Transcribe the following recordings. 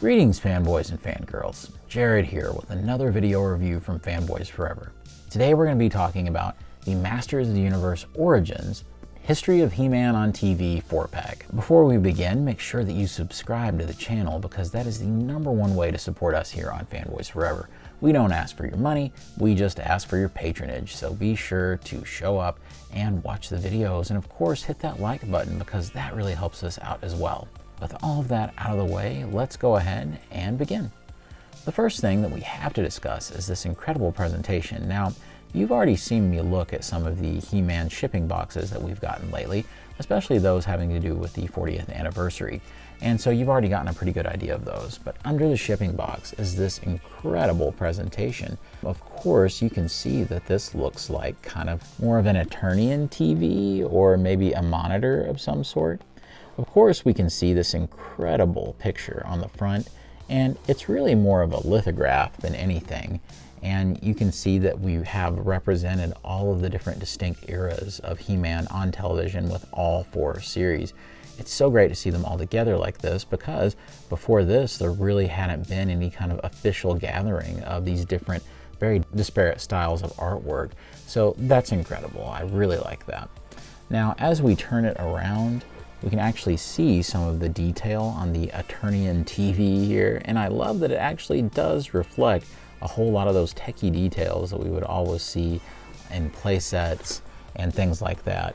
Greetings fanboys and fangirls, Jared here with another video review from Fanboys Forever. Today we're going to be talking about the Masters of the Universe Origins History of He-Man on TV 4-pack. Before we begin, make sure that you subscribe to the channel because that is the #1 way to support us here on Fanboys Forever. We don't ask for your money, we just ask for your patronage, so be sure to show up and watch the videos, and of course hit that like button because that really helps us out as well. With all of that out of the way, let's go ahead and begin. The first thing that we have to discuss is this incredible presentation. Now, you've already seen me look at some of the He-Man shipping boxes that we've gotten lately, especially those having to do with the 40th anniversary. And so you've already gotten a pretty good idea of those. But under the shipping box is this incredible presentation. Of course, you can see that this looks like kind of more of an Eternian TV or maybe a monitor of some sort. Of course, we can see this incredible picture on the front, and it's really more of a lithograph than anything. And you can see that we have represented all of the different distinct eras of He-Man on television with all 4 series. It's so great to see them all together like this because before this, there really hadn't been any kind of official gathering of these different, very disparate styles of artwork. So that's incredible. I really like that. Now, as we turn it around, we can actually see some of the detail on the Eternian TV here, and I love that it actually does reflect a whole lot of those techie details that we would always see in play sets and things like that.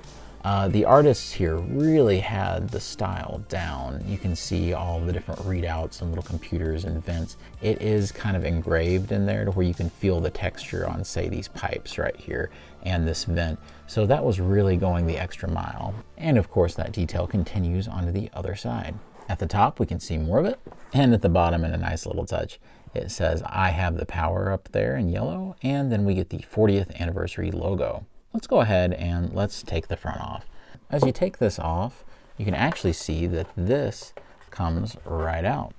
The artists here really had the style down. You can see all the different readouts and little computers and vents. It is kind of engraved in there to where you can feel the texture on, say, these pipes right here and this vent. So that was really going the extra mile. And of course, that detail continues onto the other side. At the top, we can see more of it. And at the bottom, in a nice little touch, it says, "I have the power" up there in yellow. And then we get the 40th anniversary logo. Let's go ahead and let's take the front off. As you take this off, you can actually see that this comes right out.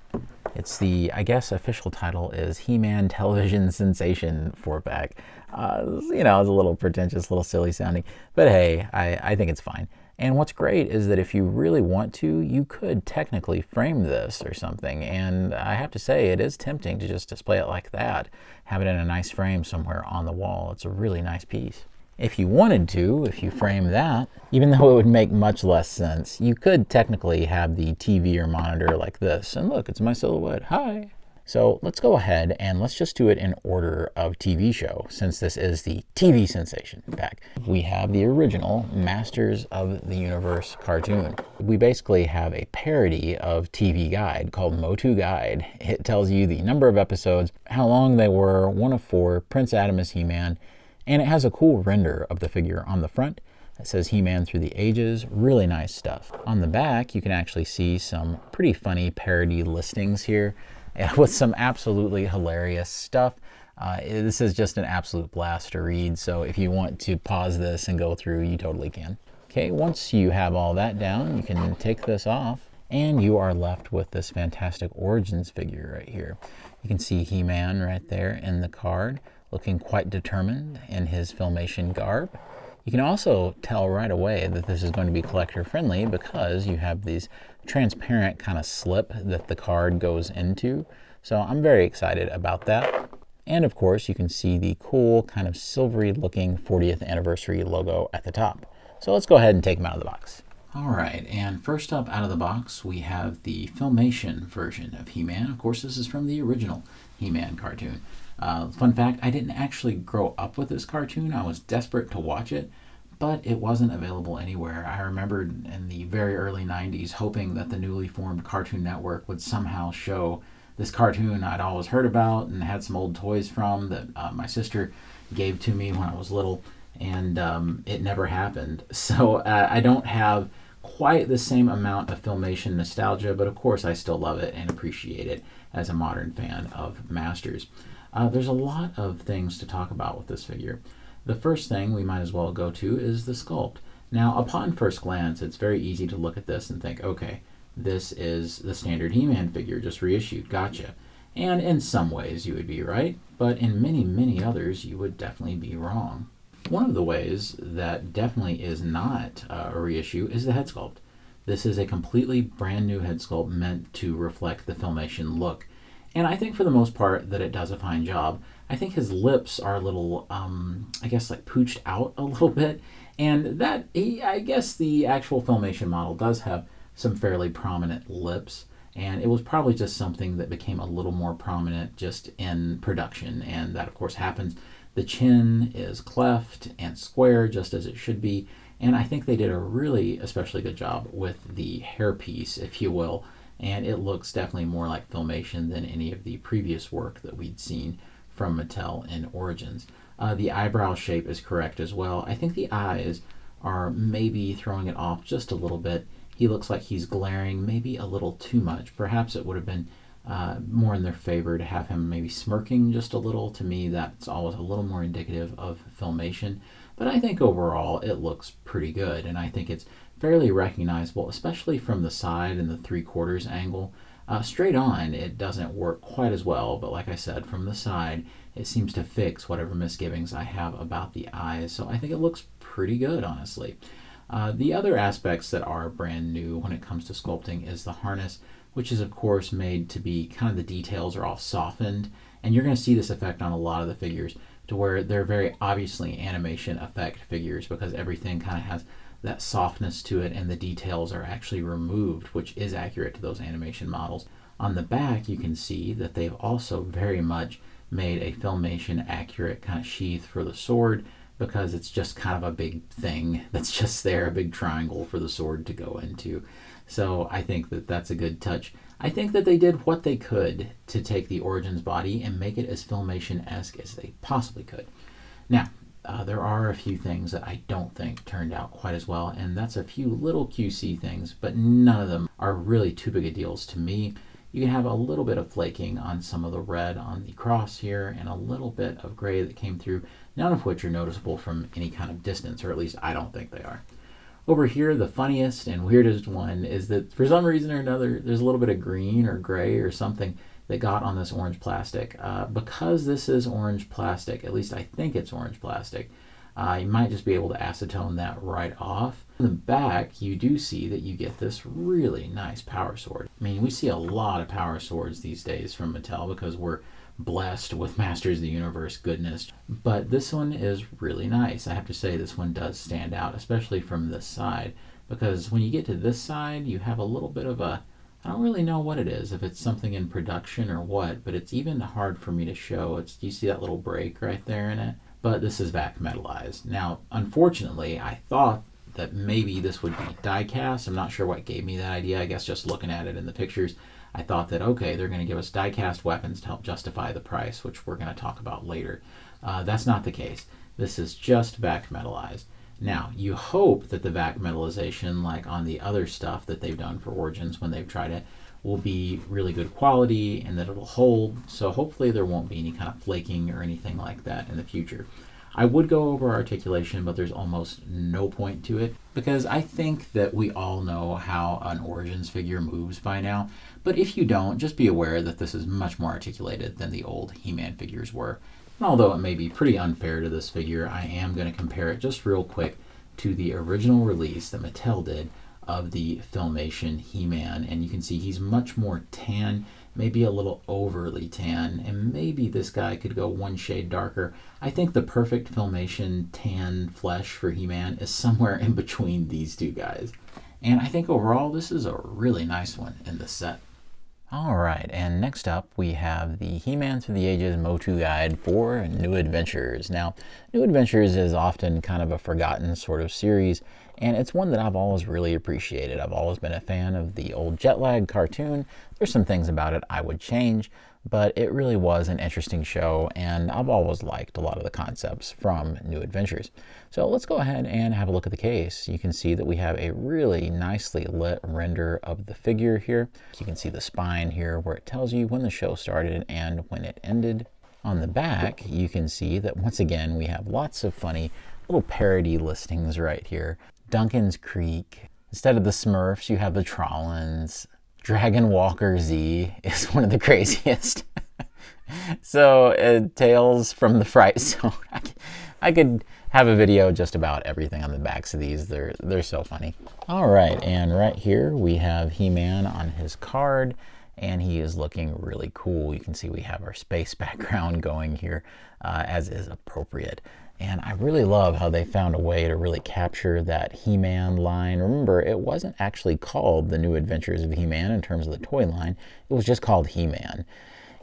It's the, I guess, official title is He-Man Television Sensation 4-pack. You know, it's a little pretentious, a little silly sounding, but hey, I think it's fine. And what's great is that if you really want to, you could technically frame this or something. And I have to say, it is tempting to just display it like that, have it in a nice frame somewhere on the wall. It's a really nice piece. If you wanted to, if you frame that, even though it would make much less sense, you could technically have the TV or monitor like this. And look, it's my silhouette. Hi. So let's go ahead and let's just do it in order of TV show, since this is the TV Sensation pack. We have the original Masters of the Universe cartoon. We basically have a parody of TV Guide called MOTU Guide. It tells you the number of episodes, how long they were, 1 of 4, Prince Adam as He-Man, and it has a cool render of the figure on the front. It says He-Man Through the Ages, really nice stuff. On the back, you can actually see some pretty funny parody listings here with some absolutely hilarious stuff. This is just an absolute blast to read, so if you want to pause this and go through, you totally can. Okay, once you have all that down, you can take this off, and you are left with this fantastic Origins figure right here. You can see He-Man right there in the card, looking quite determined in his Filmation garb. You can also tell right away that this is going to be collector friendly because you have these transparent kind of slip that the card goes into. So I'm very excited about that. And of course, you can see the cool kind of silvery looking 40th anniversary logo at the top. So let's go ahead and take them out of the box. All right, and first up out of the box, we have the Filmation version of He-Man. Of course, this is from the original He-Man cartoon. Fun fact, I didn't actually grow up with this cartoon. I was desperate to watch it, but it wasn't available anywhere. I remembered in the very early 90s hoping that the newly formed Cartoon Network would somehow show this cartoon I'd always heard about and had some old toys from that my sister gave to me when I was little, and it never happened. So I don't have quite the same amount of Filmation nostalgia, but of course I still love it and appreciate it as a modern fan of Masters. There's a lot of things to talk about with this figure. The first thing we might as well go to is the sculpt. Now, upon first glance, it's very easy to look at this and think, okay, this is the standard He-Man figure just reissued, gotcha. And in some ways you would be right, but in many, many others you would definitely be wrong. One of the ways that definitely is not a reissue is the head sculpt. This is a completely brand new head sculpt meant to reflect the Filmation look. And I think for the most part that it does a fine job. I think his lips are a little, I guess, like pooched out a little bit. And that, I guess the actual Filmation model does have some fairly prominent lips. And it was probably just something that became a little more prominent just in production. And that, of course, happens. The chin is cleft and square, just as it should be. And I think they did a really especially good job with the hairpiece, if you will. And it looks definitely more like Filmation than any of the previous work that we'd seen from Mattel in Origins. The eyebrow shape is correct as well. I think the eyes are maybe throwing it off just a little bit. He looks like he's glaring maybe a little too much. Perhaps it would have been more in their favor to have him maybe smirking just a little. To me, that's always a little more indicative of Filmation. But I think overall it looks pretty good, and I think it's fairly recognizable, especially from the side and the 3/4 angle. Straight on, it doesn't work quite as well, but like I said, from the side, it seems to fix whatever misgivings I have about the eyes. So I think it looks pretty good, honestly. The other aspects that are brand new when it comes to sculpting is the harness, which is of course made to be kind of the details are all softened. And you're going to see this effect on a lot of the figures to where they're very obviously animation effect figures because everything kind of has that softness to it and the details are actually removed, which is accurate to those animation models. On the back, you can see that they've also very much made a Filmation accurate kind of sheath for the sword because it's just kind of a big thing that's just there, a big triangle for the sword to go into. So I think that that's a good touch. I think that they did what they could to take the Origins body and make it as Filmation-esque as they possibly could. Now, there are a few things that I don't think turned out quite as well, and that's a few little QC things, but none of them are really too big of deals to me. You can have a little bit of flaking on some of the red on the cross here, and a little bit of gray that came through, none of which are noticeable from any kind of distance, or at least I don't think they are. Over here, the funniest and weirdest one is that for some reason or another, there's a little bit of green or gray or something that got on this orange plastic. Because this is orange plastic, at least I think it's orange plastic, you might just be able to acetone that right off. In the back, you do see that you get this really nice power sword. I mean, we see a lot of power swords these days from Mattel because we're blessed with Masters of the Universe goodness. But this one is really nice. I have to say this one does stand out, especially from this side, because when you get to this side, you have a little bit of a, I don't really know what it is, if it's something in production or what, but it's even hard for me to show. You see that little break right there in it? But this is vac metallized. Now, unfortunately, I thought that maybe this would be die cast. I'm not sure what gave me that idea. I guess just looking at it in the pictures, I thought that, okay, they're going to give us die cast weapons to help justify the price, which we're going to talk about later. That's not the case. This is just vac metallized. Now, you hope that the vac metallization, like on the other stuff that they've done for Origins when they've tried it, will be really good quality and that it'll hold. So hopefully there won't be any kind of flaking or anything like that in the future. I would go over articulation, but there's almost no point to it because I think that we all know how an Origins figure moves by now. But if you don't, just be aware that this is much more articulated than the old He-Man figures were. And although it may be pretty unfair to this figure, I am going to compare it just real quick to the original release that Mattel did of the Filmation He-Man. And you can see he's much more tan, maybe a little overly tan, and maybe this guy could go one shade darker. I think the perfect Filmation tan flesh for He-Man is somewhere in between these two guys. And I think overall this is a really nice one in this set. All right, and next up we have the He-Man Through the Ages MOTU Guide for New Adventures. Now, New Adventures is often kind of a forgotten sort of series, and it's one that I've always really appreciated. I've always been a fan of the old Jetlag cartoon. There's some things about it I would change, but it really was an interesting show, and I've always liked a lot of the concepts from New Adventures. So let's go ahead and have a look at the case. You can see that we have a really nicely lit render of the figure here. You can see the spine here where it tells you when the show started and when it ended. On the back, you can see that once again we have lots of funny little parody listings right here. Duncan's Creek. Instead of the Smurfs, you have the Trollins. Dragon Walker Z is one of the craziest. So Tales from the Fright Zone. I could have a video just about everything on the backs of these. They're so funny. All right, and right here we have He-Man on his card, and he is looking really cool. You can see we have our space background going here, as is appropriate. And I really love how they found a way to really capture that He-Man line. Remember, it wasn't actually called The New Adventures of He-Man in terms of the toy line. It was just called He-Man.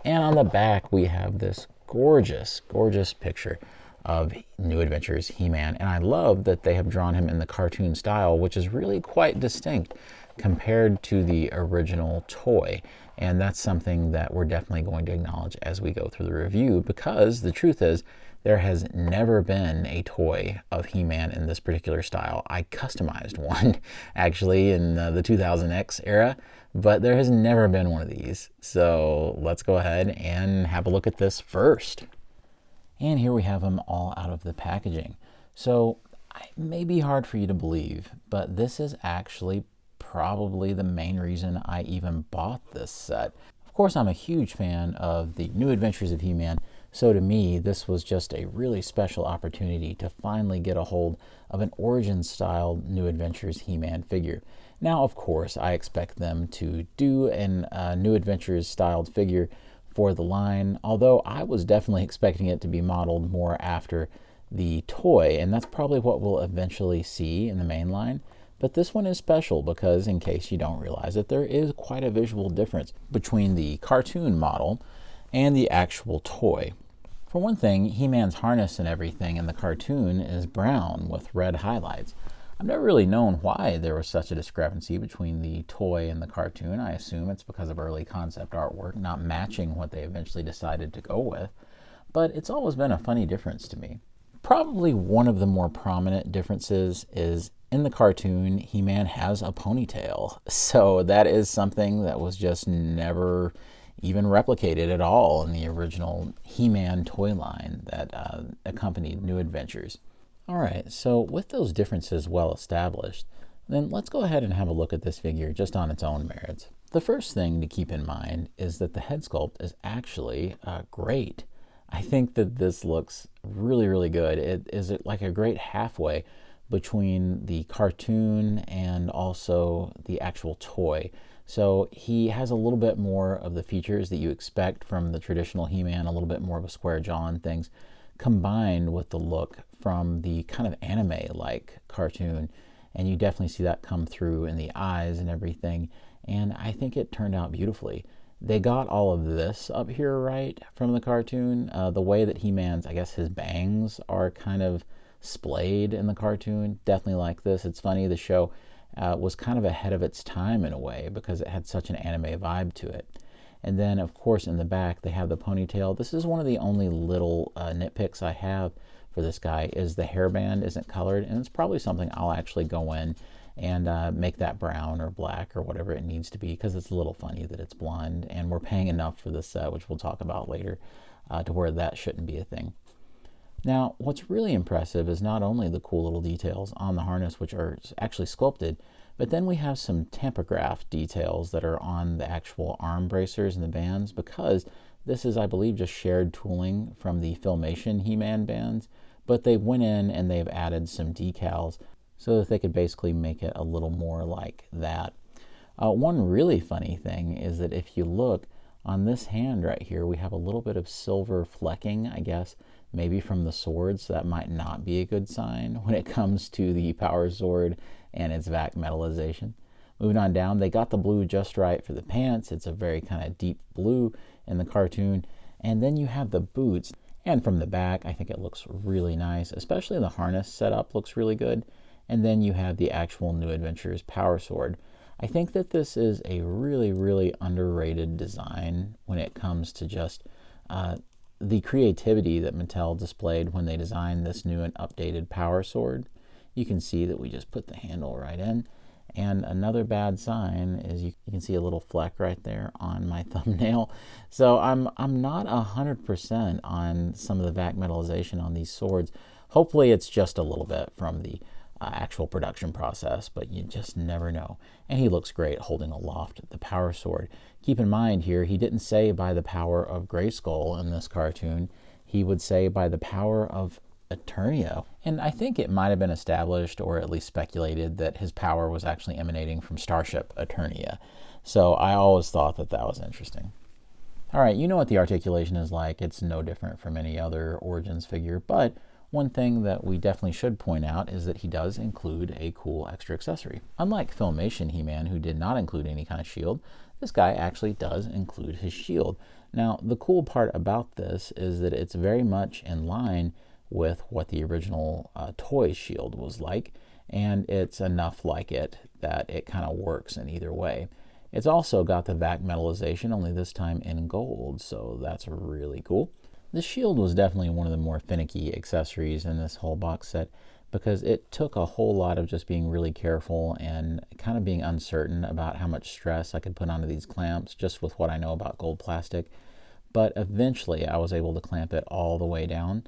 And on the back, we have this gorgeous, gorgeous picture of New Adventures He-Man. And I love that they have drawn him in the cartoon style, which is really quite distinct compared to the original toy. And that's something that we're definitely going to acknowledge as we go through the review, because the truth is, there has never been a toy of He-Man in this particular style. I customized one actually in the 2000X era, but there has never been one of these. So let's go ahead and have a look at this first. And here we have them all out of the packaging. So it may be hard for you to believe, but this is actually probably the main reason I even bought this set. Of course, I'm a huge fan of the New Adventures of He-Man, so to me, this was just a really special opportunity to finally get a hold of an Origins-style New Adventures He-Man figure. Now, of course, I expect them to do a New Adventures-styled figure for the line, although I was definitely expecting it to be modeled more after the toy, and that's probably what we'll eventually see in the main line. But this one is special because, in case you don't realize it, there is quite a visual difference between the cartoon model and the actual toy. For one thing, He-Man's harness and everything in the cartoon is brown with red highlights. I've never really known why there was such a discrepancy between the toy and the cartoon. I assume it's because of early concept artwork not matching what they eventually decided to go with, but it's always been a funny difference to me. Probably one of the more prominent differences is in the cartoon, He-Man has a ponytail. So that is something that was just never even replicated at all in the original He-Man toy line that accompanied New Adventures. All right, so with those differences well established, then let's go ahead and have a look at this figure just on its own merits. The first thing to keep in mind is that the head sculpt is actually great. I think that this looks really, really good. It is like a great halfway between the cartoon and also the actual toy. So he has a little bit more of the features that you expect from the traditional He-Man, a little bit more of a square jaw and things, combined with the look from the kind of anime-like cartoon. And you definitely see that come through in the eyes and everything. And I think it turned out beautifully. They got all of this up here right from the cartoon. The way that He-Man's, I guess his bangs are kind of splayed in the cartoon, definitely like this. It's funny, the show was kind of ahead of its time in a way because it had such an anime vibe to it. And then, of course, in the back, they have the ponytail. This is one of the only little nitpicks I have for this guy is the hairband isn't colored, and it's probably something I'll actually go in and make that brown or black or whatever it needs to be, because it's a little funny that it's blonde, and we're paying enough for this set, which we'll talk about later, to where that shouldn't be a thing. Now, what's really impressive is not only the cool little details on the harness, which are actually sculpted, but then we have some tampograph details that are on the actual arm bracers and the bands, because this is, I believe, just shared tooling from the Filmation He-Man bands, but they went in and they've added some decals so that they could basically make it a little more like that. One really funny thing is that if you look on this hand right here, we have a little bit of silver flecking, I guess, maybe from the swords. So that might not be a good sign when it comes to the power sword and its vac metallization. Moving on down, they got the blue just right for the pants. It's a very kind of deep blue in the cartoon. And then you have the boots. And from the back, I think it looks really nice, especially the harness setup looks really good. And then you have the actual New Adventures power sword. I think that this is a really, really underrated design when it comes to just the creativity that Mattel displayed when they designed this new and updated power sword. You can see that we just put the handle right in. And another bad sign is you can see a little fleck right there on my thumbnail. So I'm not 100% on some of the vac metallization on these swords. Hopefully it's just a little bit from the actual production process, but you just never know. And he looks great holding aloft the power sword. Keep in mind here, he didn't say by the power of Grayskull in this cartoon. He would say by the power of Eternia. And I think it might have been established, or at least speculated, that his power was actually emanating from Starship Eternia. So I always thought that that was interesting. All right, you know what the articulation is like. It's no different from any other Origins figure, but one thing that we definitely should point out is that he does include a cool extra accessory. Unlike Filmation He-Man, who did not include any kind of shield, this guy actually does include his shield. Now, the cool part about this is that it's very much in line with what the original toy shield was like, and it's enough like it that it kind of works in either way. It's also got the vac metallization, only this time in gold, so that's really cool. The shield was definitely one of the more finicky accessories in this whole box set because it took a whole lot of just being really careful and kind of being uncertain about how much stress I could put onto these clamps just with what I know about gold plastic. But eventually I was able to clamp it all the way down.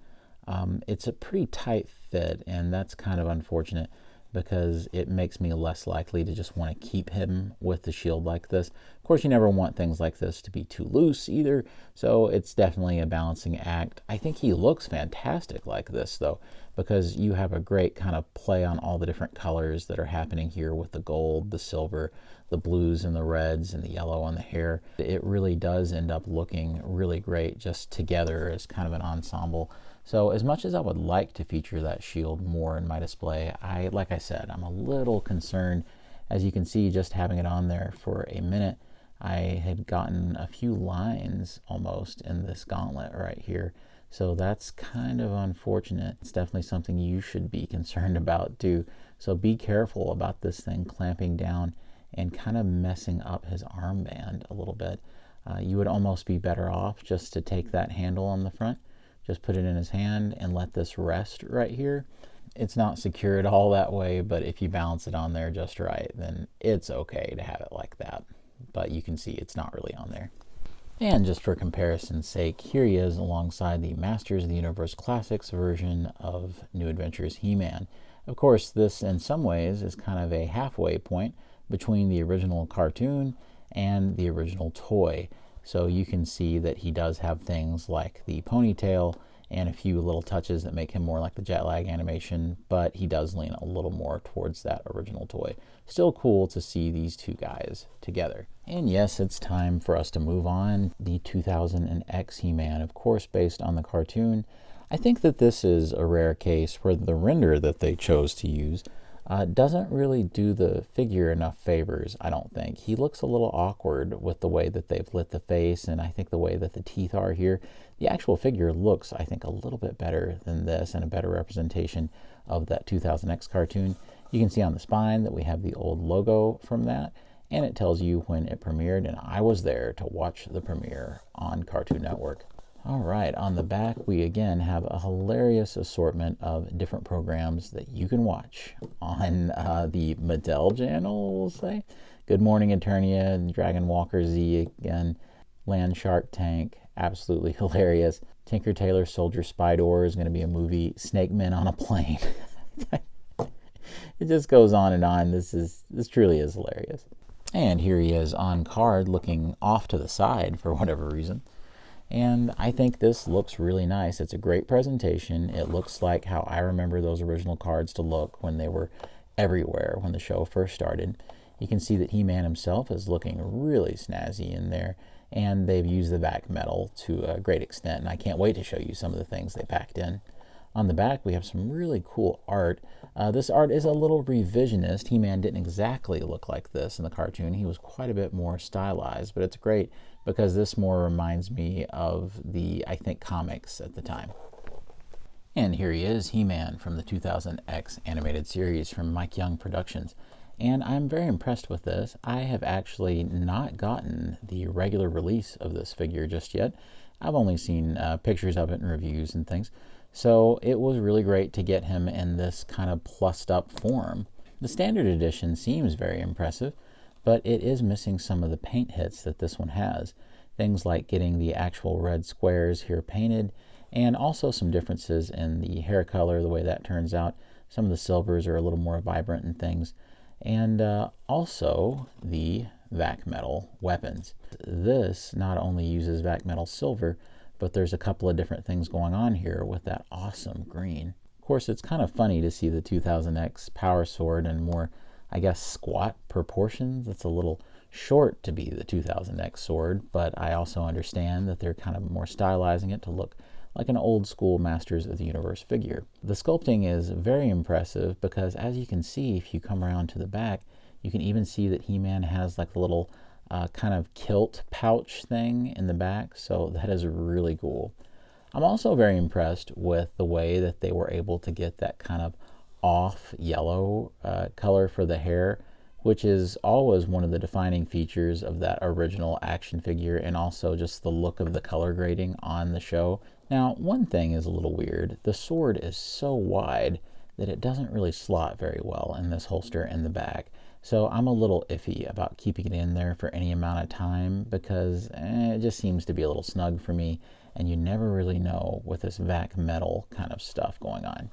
It's a pretty tight fit, and that's kind of unfortunate because it makes me less likely to just want to keep him with the shield like this. Of course, you never want things like this to be too loose either, so it's definitely a balancing act. I think he looks fantastic like this though, because you have a great kind of play on all the different colors that are happening here with the gold, the silver, the blues and the reds and the yellow on the hair. It really does end up looking really great just together as kind of an ensemble. So as much as I would like to feature that shield more in my display, like I said, I'm a little concerned. As you can see, just having it on there for a minute, I had gotten a few lines almost in this gauntlet right here. So that's kind of unfortunate. It's definitely something you should be concerned about too. So be careful about this thing clamping down and kind of messing up his armband a little bit. You would almost be better off just to take that handle on the front, just put it in his hand and let this rest right here. It's not secured all that way, but if you balance it on there just right, then it's okay to have it like that. But you can see it's not really on there. And just for comparison's sake, here he is alongside the Masters of the Universe Classics version of New Adventures He-Man. Of course, this in some ways is kind of a halfway point between the original cartoon and the original toy. So you can see that he does have things like the ponytail and a few little touches that make him more like the jet lag animation, but he does lean a little more towards that original toy. Still cool to see these two guys together. And yes, it's time for us to move on. The 2000X He-Man, of course, based on the cartoon. I think that this is a rare case where the render that they chose to use doesn't really do the figure enough favors, I don't think. He looks a little awkward with the way that they've lit the face, and I think the way that the teeth are here. The actual figure looks, I think, a little bit better than this and a better representation of that 2000X cartoon. You can see on the spine that we have the old logo from that, and it tells you when it premiered, and I was there to watch the premiere on Cartoon Network. All right, on the back, we again have a hilarious assortment of different programs that you can watch on the Mattel channel, we'll say. Good Morning Eternia, Dragon Walker Z again, Land Shark Tank, absolutely hilarious. Tinker Tailor Soldier Spy Door is going to be a movie. Snake Men on a Plane. It just goes on and on. This truly is hilarious. And here he is on card looking off to the side for whatever reason. And I think this looks really nice. It's a great presentation. It looks like how I remember those original cards to look when they were everywhere when the show first started. You can see that He-Man himself is looking really snazzy in there, and they've used the back metal to a great extent, and I can't wait to show you some of the things they packed in. On the back, we have some really cool art. This art is a little revisionist. He-Man didn't exactly look like this in the cartoon. He was quite a bit more stylized, but it's great because this more reminds me of the, I think, comics at the time. And here he is, He-Man from the 2000X animated series from Mike Young Productions. And I'm very impressed with this. I have actually not gotten the regular release of this figure just yet. I've only seen pictures of it and reviews and things. So it was really great to get him in this kind of plussed up form. The standard edition seems very impressive, but it is missing some of the paint hits that this one has. Things like getting the actual red squares here painted, and also some differences in the hair color, the way that turns out. Some of the silvers are a little more vibrant and things. And also the vac metal weapons. This not only uses vac metal silver, but there's a couple of different things going on here with that awesome green. Of course, it's kind of funny to see the 2000X Power Sword in more, I guess, squat proportions. It's a little short to be the 2000X sword, but I also understand that they're kind of more stylizing it to look like an old school Masters of the Universe figure. The sculpting is very impressive because, as you can see, if you come around to the back, you can even see that He-Man has like the little kind of kilt pouch thing in the back, so that is really cool. I'm also very impressed with the way that they were able to get that kind of off yellow color for the hair, which is always one of the defining features of that original action figure, and also just the look of the color grading on the show. Now, one thing is a little weird. The sword is so wide that it doesn't really slot very well in this holster in the back. So I'm a little iffy about keeping it in there for any amount of time because it just seems to be a little snug for me, and you never really know with this vac metal kind of stuff going on.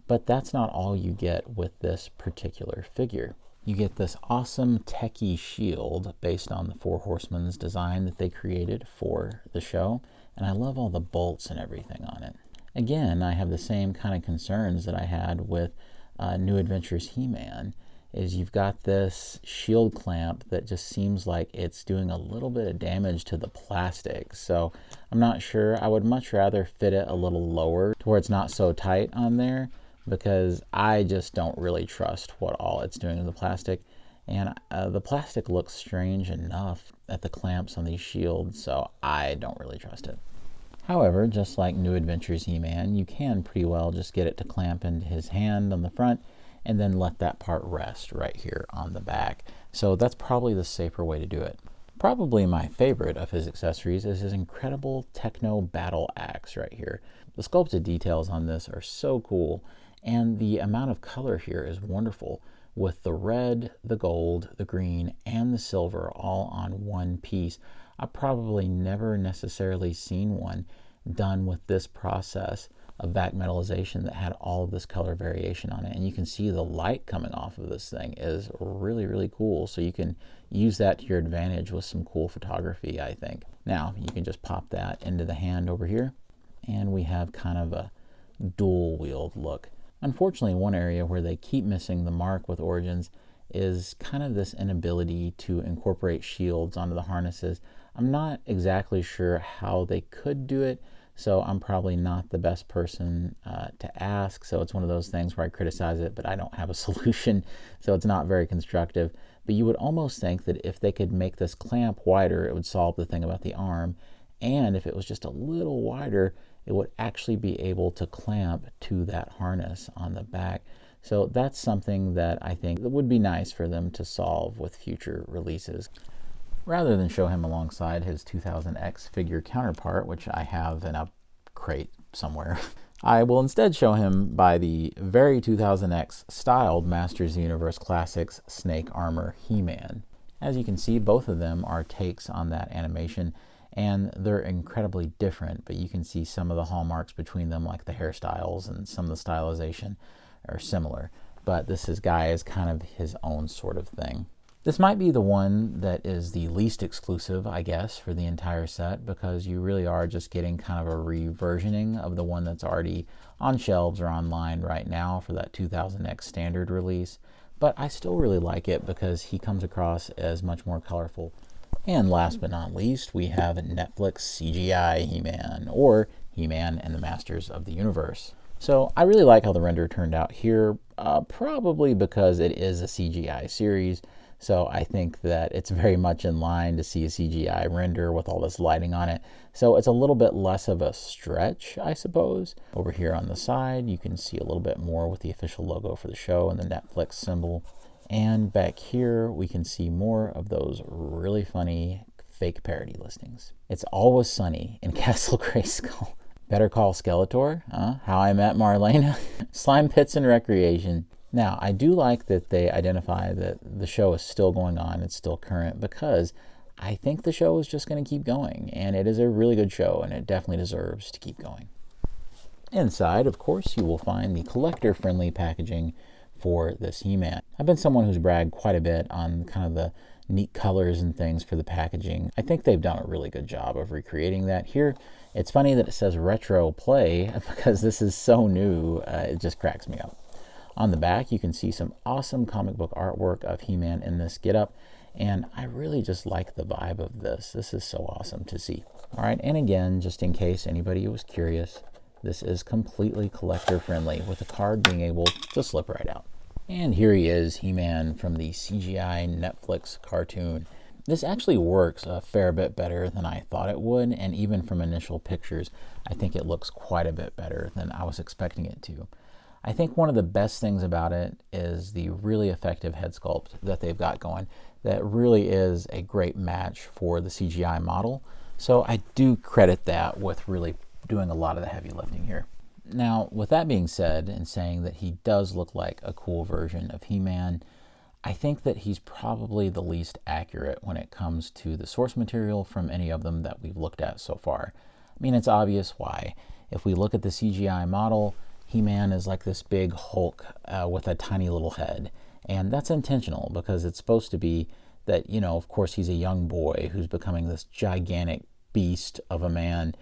But that's not all you get with this particular figure. You get this awesome techie shield based on the Four Horsemen's design that they created for the show, and I love all the bolts and everything on it. Again, I have the same kind of concerns that I had with New Adventures He-Man, is you've got this shield clamp that just seems like it's doing a little bit of damage to the plastic. So I'm not sure. I would much rather fit it a little lower to where it's not so tight on there, because I just don't really trust what all it's doing to the plastic. And the plastic looks strange enough at the clamps on these shields, so I don't really trust it. However, just like New Adventures He-Man, you can pretty well just get it to clamp into his hand on the front and then let that part rest right here on the back. So that's probably the safer way to do it. Probably my favorite of his accessories is his incredible Techno Battle Axe right here. The sculpted details on this are so cool, and the amount of color here is wonderful, with the red, the gold, the green, and the silver all on one piece. I've probably never necessarily seen one done with this process of vac metallization that had all of this color variation on it. And you can see the light coming off of this thing is really, really cool. So you can use that to your advantage with some cool photography, I think. Now, you can just pop that into the hand over here, and we have kind of a dual-wield look. Unfortunately, one area where they keep missing the mark with Origins is kind of this inability to incorporate shields onto the harnesses. I'm not exactly sure how they could do it, so I'm probably not the best person to ask. So it's one of those things where I criticize it, but I don't have a solution, so it's not very constructive. But you would almost think that if they could make this clamp wider, it would solve the thing about the arm. And if it was just a little wider, it would actually be able to clamp to that harness on the back. So that's something that I think would be nice for them to solve with future releases. Rather than show him alongside his 2000X figure counterpart, which I have in a crate somewhere, I will instead show him by the very 2000X styled Masters of the Universe Classics Snake Armor He-Man. As you can see, both of them are takes on that animation, and they're incredibly different, but you can see some of the hallmarks between them, like the hairstyles and some of the stylization are similar. But this guy is kind of his own sort of thing. This might be the one that is the least exclusive, I guess, for the entire set, because you really are just getting kind of a reversioning of the one that's already on shelves or online right now for that 2000X standard release. But I still really like it because he comes across as much more colorful. And last but not least, we have Netflix CGI He-Man, or He-Man and the Masters of the Universe. So I really like how the render turned out here, probably because it is a CGI series. So I think that it's very much in line to see a CGI render with all this lighting on it. So it's a little bit less of a stretch, I suppose. Over here on the side, you can see a little bit more with the official logo for the show and the Netflix symbol. And back here, we can see more of those really funny fake parody listings. It's Always Sunny in Castle Grayskull. Better Call Skeletor, How I Met Marlena, Slime Pits and Recreation. Now, I do like that they identify that the show is still going on, it's still current, because I think the show is just going to keep going, and it is a really good show, and it definitely deserves to keep going. Inside, of course, you will find the collector-friendly packaging for this He-Man. I've been someone who's bragged quite a bit on kind of the neat colors and things for the packaging. I think they've done a really good job of recreating that. Here, it's funny that it says retro play because this is so new, it just cracks me up. On the back, you can see some awesome comic book artwork of He-Man in this getup, and I really just like the vibe of this. This is so awesome to see. All right, and again, just in case anybody was curious, this is completely collector friendly, with the card being able to slip right out. And here he is, He-Man from the CGI Netflix cartoon. This actually works a fair bit better than I thought it would, and even from initial pictures, I think it looks quite a bit better than I was expecting it to. I think one of the best things about it is the really effective head sculpt that they've got going. That really is a great match for the CGI model. So I do credit that with really doing a lot of the heavy lifting here. Now, with that being said, and saying that he does look like a cool version of He-Man, I think that he's probably the least accurate when it comes to the source material from any of them that we've looked at so far. I mean, it's obvious why. If we look at the CGI model, He-Man is like this big Hulk with a tiny little head. And that's intentional because it's supposed to be that, you know, of course he's a young boy who's becoming this gigantic beast of a man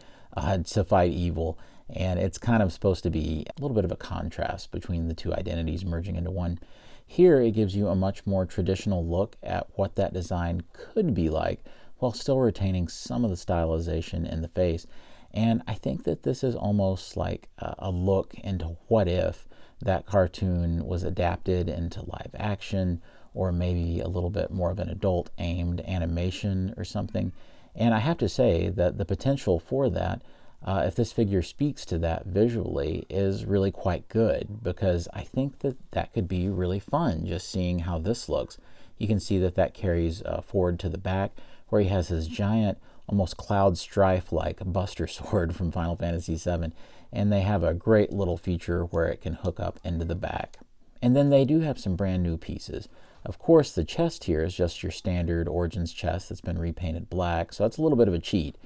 to fight evil. And it's kind of supposed to be a little bit of a contrast between the two identities merging into one. Here it gives you a much more traditional look at what that design could be like while still retaining some of the stylization in the face. And I think that this is almost like a look into what if that cartoon was adapted into live action, or maybe a little bit more of an adult aimed animation or something. And I have to say that the potential for that, if this figure speaks to that visually, is really quite good, because I think that that could be really fun just seeing how this looks. You can see that that carries forward to the back, where he has his giant, almost Cloud Strife like Buster Sword from Final Fantasy VII, and they have a great little feature where it can hook up into the back. And then they do have some brand new pieces. Of course, the chest here is just your standard Origins chest that's been repainted black, so that's a little bit of a cheat.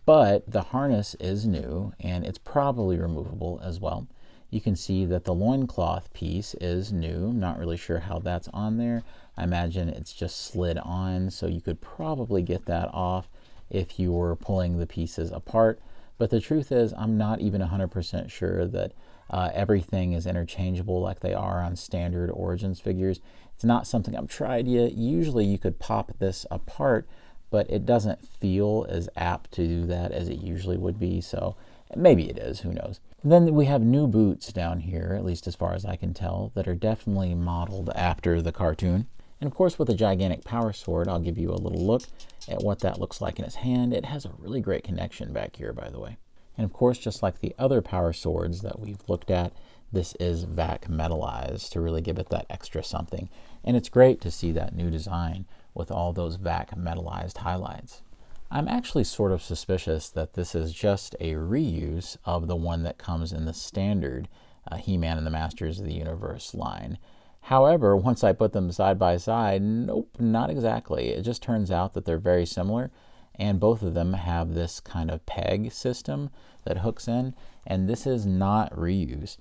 But the harness is new, and it's probably removable as well. You can see that the loincloth piece is new. I'm not really sure how that's on there. I imagine it's just slid on, so you could probably get that off if you were pulling the pieces apart. But the truth is, I'm not even 100% sure that everything is interchangeable like they are on standard Origins figures. It's not something I've tried yet. Usually you could pop this apart, but it doesn't feel as apt to do that as it usually would be, so maybe it is, who knows. Then we have new boots down here, at least as far as I can tell, that are definitely modeled after the cartoon. And of course, with a gigantic power sword, I'll give you a little look at what that looks like in his hand. It has a really great connection back here, by the way. And of course, just like the other power swords that we've looked at, this is vac metallized to really give it that extra something. And it's great to see that new design with all those vac metallized highlights. I'm actually sort of suspicious that this is just a reuse of the one that comes in the standard He-Man and the Masters of the Universe line. However, once I put them side by side, nope, not exactly. It just turns out that they're very similar, and both of them have this kind of peg system that hooks in, and this is not reuse.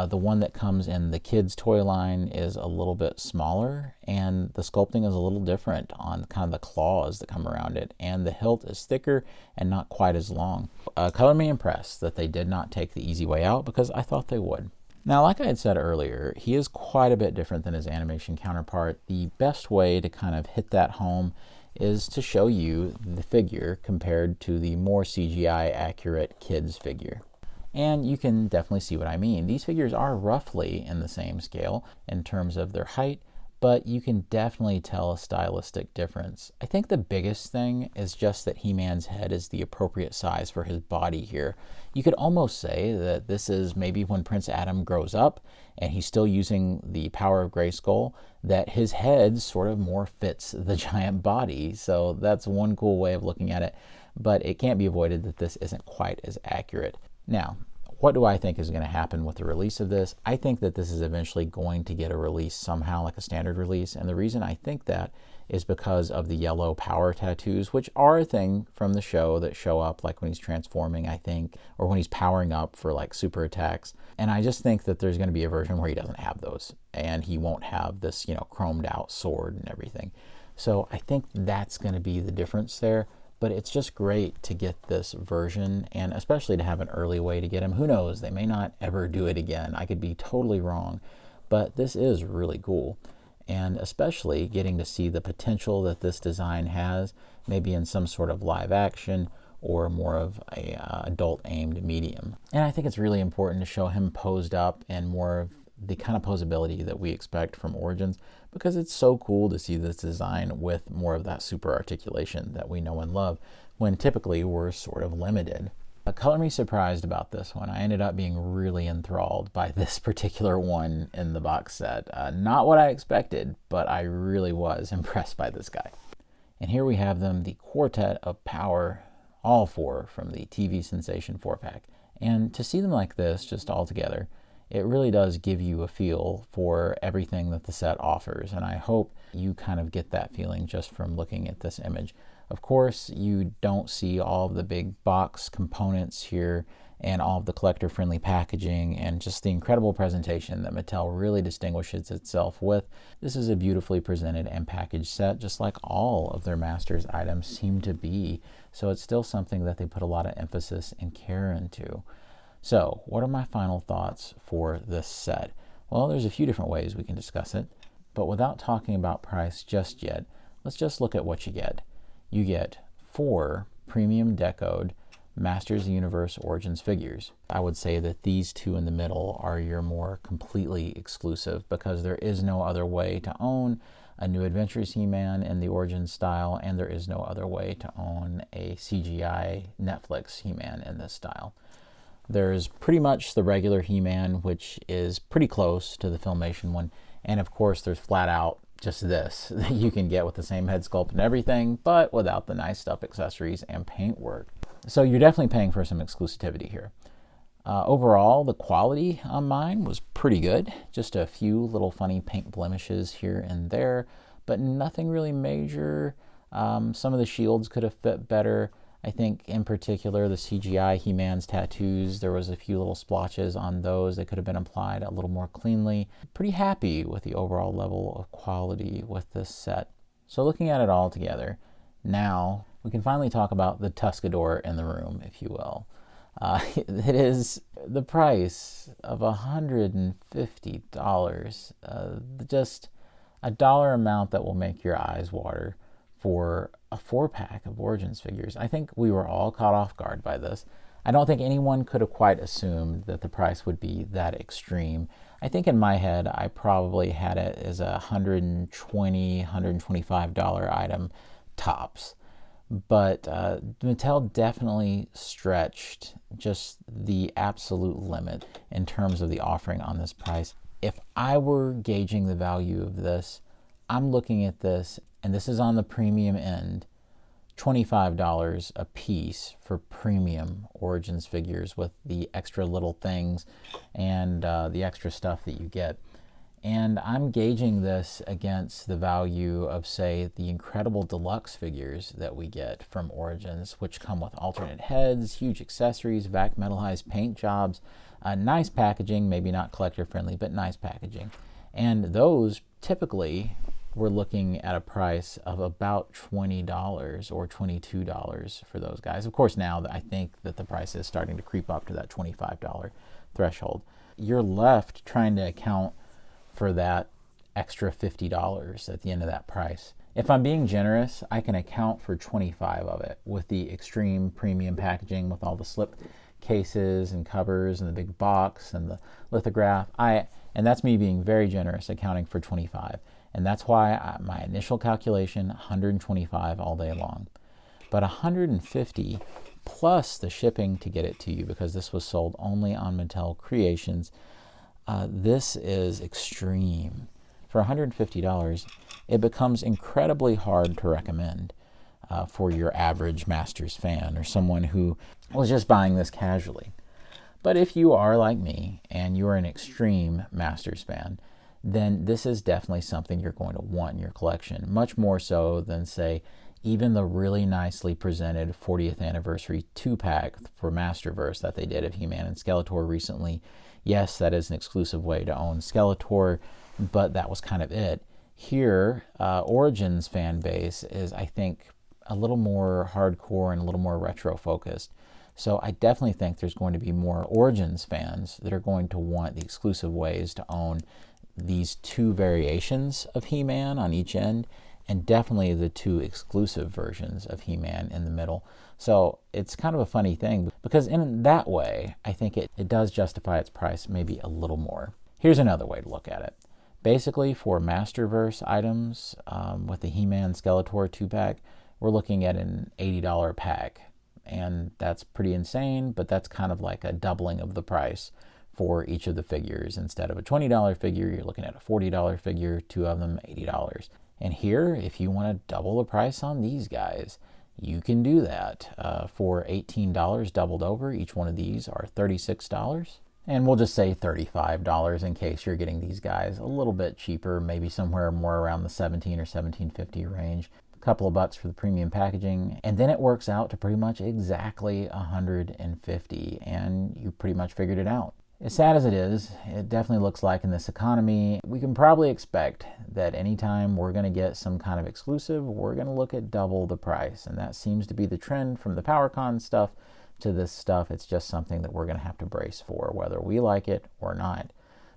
The one that comes in the kids' toy line is a little bit smaller, and the sculpting is a little different on kind of the claws that come around it, and the hilt is thicker and not quite as long. Color me impressed that they did not take the easy way out, because I thought they would. Now, like I had said earlier, he is quite a bit different than his animation counterpart. The best way to kind of hit that home is to show you the figure compared to the more CGI accurate kids figure. And you can definitely see what I mean. These figures are roughly in the same scale in terms of their height, but you can definitely tell a stylistic difference. I think the biggest thing is just that He-Man's head is the appropriate size for his body here. You could almost say that this is maybe when Prince Adam grows up and he's still using the power of Grayskull, that his head sort of more fits the giant body. So that's one cool way of looking at it, but it can't be avoided that this isn't quite as accurate. Now, what do I think is going to happen with the release of this? I think that this is eventually going to get a release somehow, like a standard release. And the reason I think that is because of the yellow power tattoos, which are a thing from the show that show up like when he's transforming, I think, or when he's powering up for like super attacks. And I just think that there's going to be a version where he doesn't have those and he won't have this, you know, chromed out sword and everything. So I think that's going to be the difference there. But it's just great to get this version, and especially to have an early way to get them. Who knows, they may not ever do it again. I could be totally wrong, but this is really cool. And especially getting to see the potential that this design has, maybe in some sort of live action or more of a adult aimed medium. And I think it's really important to show him posed up and more of the kind of posability that we expect from Origins, because it's so cool to see this design with more of that super articulation that we know and love, when typically we're sort of limited. But color me surprised about this one. I ended up being really enthralled by this particular one in the box set. Not what I expected, but I really was impressed by this guy. And here we have them, the Quartet of Power, all four from the TV Sensation 4-pack. And to see them like this, just all together, it really does give you a feel for everything that the set offers, and I hope you kind of get that feeling just from looking at this image. Of course, you don't see all of the big box components here and all of the collector-friendly packaging and just the incredible presentation that Mattel really distinguishes itself with. This is a beautifully presented and packaged set, just like all of their Masters items seem to be, so it's still something that they put a lot of emphasis and care into. So, what are my final thoughts for this set? Well, there's a few different ways we can discuss it, but without talking about price just yet, let's just look at what you get. You get 4 premium decoed Masters of the Universe Origins figures. I would say that these two in the middle are your more completely exclusive, because there is no other way to own a New Adventures He-Man in the Origins style, and there is no other way to own a CGI Netflix He-Man in this style. There's pretty much the regular He-Man, which is pretty close to the Filmation one, and of course there's flat out just this that you can get with the same head sculpt and everything, but without the nice stuff, accessories, and paint work. So you're definitely paying for some exclusivity here. Overall, the quality on mine was pretty good. Just a few little funny paint blemishes here and there, but nothing really major. Some of the shields could have fit better. I think in particular the CGI He-Man's tattoos, there was a few little splotches on those that could have been applied a little more cleanly. Pretty happy with the overall level of quality with this set. So looking at it all together, now we can finally talk about the Tuscador in the room, if you will. It is the price of $150, just a dollar amount that will make your eyes water for a 4-pack of Origins figures. I think we were all caught off guard by this. I don't think anyone could have quite assumed that the price would be that extreme. I think in my head, I probably had it as a $120, $125 item tops. But Mattel definitely stretched just the absolute limit in terms of the offering on this price. If I were gauging the value of this, I'm looking at this, and this is on the premium end, $25 a piece for premium Origins figures with the extra little things and the extra stuff that you get. And I'm gauging this against the value of, say, the incredible deluxe figures that we get from Origins, which come with alternate heads, huge accessories, vac metallized paint jobs, nice packaging, maybe not collector friendly, but nice packaging. And those typically we're looking at a price of about $20 or $22 for those guys. Of course, now I think that the price is starting to creep up to that $25 threshold. You're left trying to account for that extra $50 at the end of that price. If I'm being generous, I can account for 25 of it with the extreme premium packaging with all the slip cases and covers and the big box and the lithograph. And that's me being very generous, accounting for 25. And that's why my initial calculation, 125 all day long. But 150 plus the shipping to get it to you, because this was sold only on Mattel Creations, this is extreme. For $150, it becomes incredibly hard to recommend for your average Masters fan or someone who was just buying this casually. But if you are like me and you're an extreme Masters fan, then this is definitely something you're going to want in your collection, much more so than, say, even the really nicely presented 40th anniversary 2-pack for Masterverse that they did of He-Man and Skeletor recently. Yes, that is an exclusive way to own Skeletor, but that was kind of it. Here, Origins fan base is, I think, a little more hardcore and a little more retro focused. So I definitely think there's going to be more Origins fans that are going to want the exclusive ways to own these two variations of He-Man on each end, and definitely the two exclusive versions of He-Man in the middle. So it's kind of a funny thing, because in that way, I think it does justify its price maybe a little more. Here's another way to look at it. Basically, for Masterverse items with the He-Man Skeletor 2-pack, we're looking at an $80 pack. And that's pretty insane, but that's kind of like a doubling of the price for each of the figures. Instead of a $20 figure, you're looking at a $40 figure, two of them $80. And here, if you want to double the price on these guys, you can do that for $18 doubled over. Each one of these are $36. And we'll just say $35 in case you're getting these guys a little bit cheaper, maybe somewhere more around the $17 or $17.50 range. A couple of bucks for the premium packaging, and then it works out to pretty much exactly $150, and you pretty much figured it out. As sad as it is, it definitely looks like in this economy, we can probably expect that anytime we're going to get some kind of exclusive, we're going to look at double the price, and that seems to be the trend from the PowerCon stuff to this stuff. It's just something that we're going to have to brace for, whether we like it or not.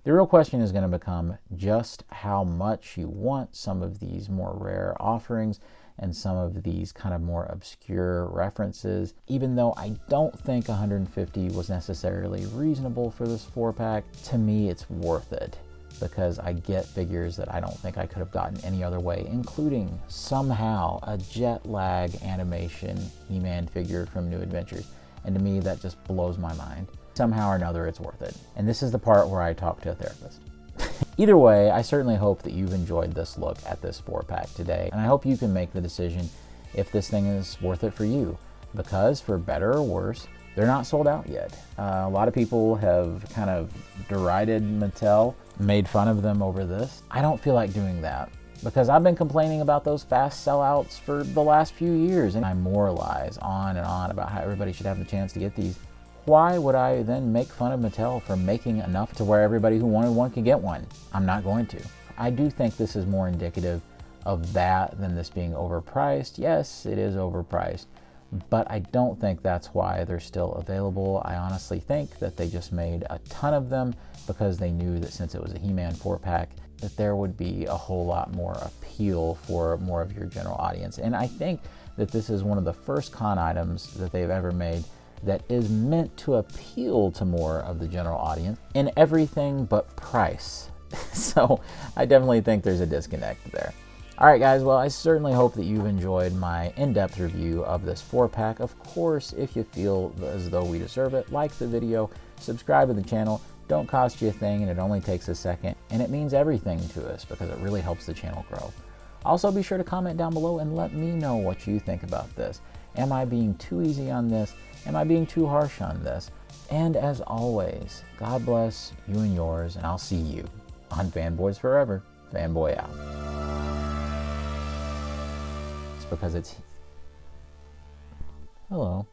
The real question is going to become just how much you want some of these more rare offerings and some of these kind of more obscure references. Even though I don't think $150 was necessarily reasonable for this 4-pack, to me it's worth it, because I get figures that I don't think I could have gotten any other way, including somehow a jet lag animation He-Man figure from New Adventures. And to me, that just blows my mind. Somehow or another, it's worth it. And this is the part where I talk to a therapist. Either way, I certainly hope that you've enjoyed this look at this 4-pack today. And I hope you can make the decision if this thing is worth it for you. Because for better or worse, they're not sold out yet. A lot of people have kind of derided Mattel, made fun of them over this. I don't feel like doing that, because I've been complaining about those fast sellouts for the last few years, and I moralize on and on about how everybody should have the chance to get these. Why would I then make fun of Mattel for making enough to where everybody who wanted one could get one? I'm not going to. I do think this is more indicative of that than this being overpriced. Yes, it is overpriced, but I don't think that's why they're still available. I honestly think that they just made a ton of them because they knew that since it was a He-Man 4-pack, that there would be a whole lot more appeal for more of your general audience. And I think that this is one of the first con items that they've ever made that is meant to appeal to more of the general audience in everything but price. So I definitely think there's a disconnect there. All right, guys, well, I certainly hope that you've enjoyed my in-depth review of this 4-pack. Of course, if you feel as though we deserve it, like the video, subscribe to the channel. Don't cost you a thing, and it only takes a second, and it means everything to us because it really helps the channel grow. Also, be sure to comment down below and let me know what you think about this. Am I being too easy on this? Am I being too harsh on this? And as always, God bless you and yours, and I'll see you on Fanboys Forever. Fanboy out. It's because it's... Hello.